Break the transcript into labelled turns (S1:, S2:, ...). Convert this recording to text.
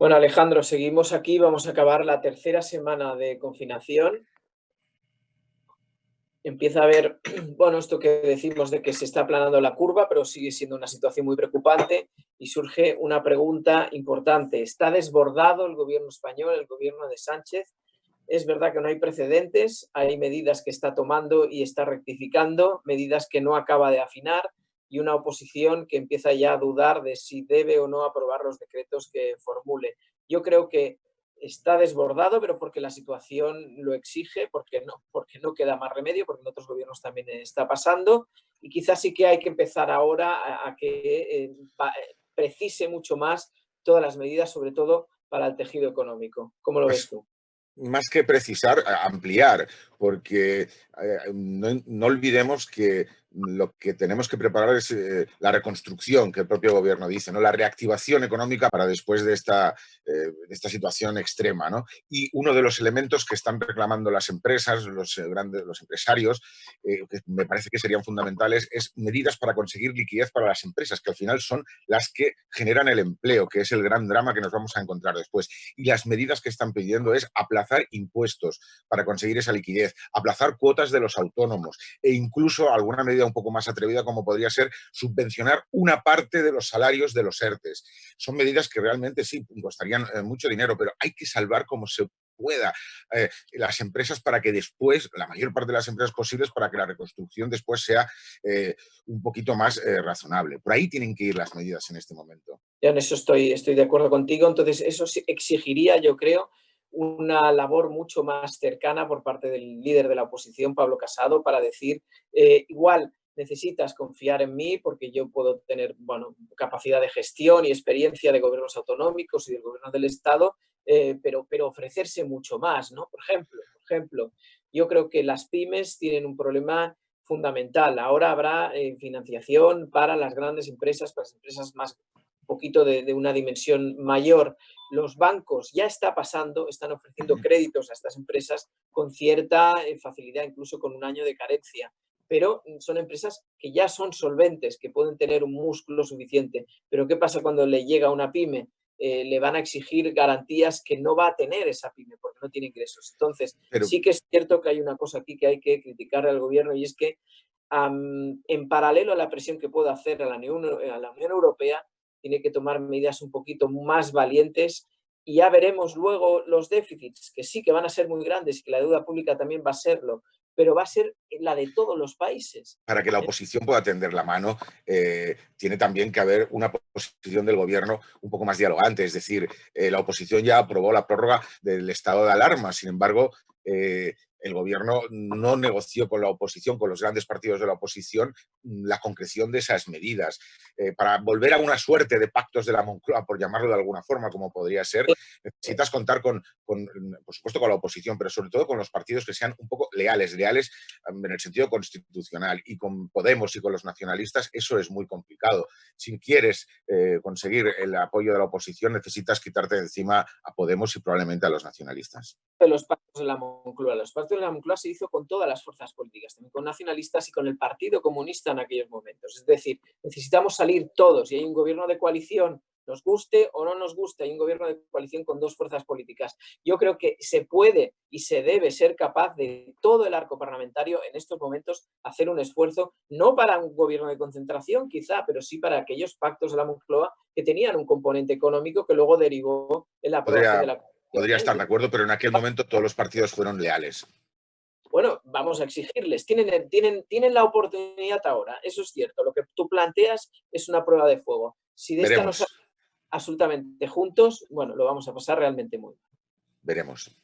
S1: Bueno, Alejandro, seguimos aquí. Vamos a acabar la tercera semana de confinación. Empieza a haber, bueno, esto que decimos de que se está aplanando la curva, pero sigue siendo una situación muy preocupante y surge una pregunta importante. ¿Está desbordado el gobierno español, el gobierno de Sánchez? Es verdad que no hay precedentes, hay medidas que está tomando y está rectificando, medidas que no acaba de afinar y una oposición que empieza ya a dudar de si debe o no aprobar los decretos que formule. Yo creo que está desbordado, pero porque la situación lo exige, porque no queda más remedio, porque en otros gobiernos también está pasando, y quizás sí que hay que empezar ahora a que precise mucho más todas las medidas, sobre todo para el tejido económico. ¿Cómo lo ves
S2: Pues
S1: tú?
S2: más que precisar, ampliar, porque no olvidemos que lo que tenemos que preparar es la reconstrucción que el propio gobierno dice, ¿no? La reactivación económica para después de esta situación extrema, ¿no? Y uno de los elementos que están reclamando las empresas, los empresarios, que me parece que serían fundamentales, es medidas para conseguir liquidez para las empresas, que al final son las que generan el empleo, que es el gran drama que nos vamos a encontrar después. Y las medidas que están pidiendo es aplazar impuestos para conseguir esa liquidez, aplazar cuotas de los autónomos e incluso alguna medida un poco más atrevida como podría ser subvencionar una parte de los salarios de los ERTES. Son medidas que realmente sí costarían mucho dinero, pero hay que salvar como se pueda las empresas para que después, la mayor parte de las empresas posibles, para que la reconstrucción después sea un poquito más razonable. Por ahí tienen que ir las medidas en este momento.
S1: Ya en eso estoy de acuerdo contigo. Entonces, eso sí exigiría, yo creo, una labor mucho más cercana por parte del líder de la oposición, Pablo Casado, para decir, igual necesitas confiar en mí porque yo puedo tener, bueno, capacidad de gestión y experiencia de gobiernos autonómicos y del gobierno del Estado, pero ofrecerse mucho más, ¿no? Por ejemplo, yo creo que las pymes tienen un problema fundamental. Ahora habrá financiación para las grandes empresas, para las empresas más poquito de una dimensión mayor. Los bancos ya está pasando, están ofreciendo créditos a estas empresas con cierta facilidad, incluso con un año de carencia. Pero son empresas que ya son solventes, que pueden tener un músculo suficiente. Pero ¿qué pasa cuando le llega a una pyme? Le van a exigir garantías que no va a tener esa pyme porque no tiene ingresos. Entonces,
S2: Pero
S1: sí que es cierto que hay una cosa aquí que hay que criticar al gobierno y es que en paralelo a la presión que pueda hacer a la Unión Europea, tiene que tomar medidas un poquito más valientes y ya veremos luego los déficits, que sí que van a ser muy grandes y que la deuda pública también va a serlo, pero va a ser la de todos los países.
S2: para que la oposición pueda tender la mano, tiene también que haber una posición del gobierno un poco más dialogante. Es decir, la oposición ya aprobó la prórroga del estado de alarma. Sin embargo, el gobierno no negoció con la oposición, con los grandes partidos de la oposición, la concreción de esas medidas. Para volver a una suerte de pactos de la Moncloa, por llamarlo de alguna forma, como podría ser, necesitas contar por supuesto, con la oposición, pero sobre todo con los partidos que sean un poco leales en el sentido constitucional, y con Podemos y con los nacionalistas eso es muy complicado. Si quieres conseguir el apoyo de la oposición, necesitas quitarte de encima a Podemos y probablemente a los nacionalistas.
S1: De los pactos de la Moncloa. Los pactos de la Moncloa se hizo con todas las fuerzas políticas, también con nacionalistas y con el Partido Comunista en aquellos momentos. Es decir, necesitamos salir todos y hay un gobierno de coalición, nos guste o no nos guste, hay un gobierno de coalición con dos fuerzas políticas. Yo creo que se puede y se debe ser capaz de todo el arco parlamentario en estos momentos hacer un esfuerzo, no para un gobierno de concentración quizá, pero sí para aquellos pactos de la Moncloa que tenían un componente económico que luego derivó en la aprobación de
S2: Podría,
S1: la Constitución.
S2: podría estar de acuerdo, pero en aquel momento todos los partidos fueron leales.
S1: Bueno, vamos a exigirles. Tienen la oportunidad ahora, eso es cierto. Lo que tú planteas es una prueba de fuego. Si de esta no
S2: Veremos,
S1: salen absolutamente juntos, bueno, lo vamos a pasar realmente muy mal.
S2: veremos.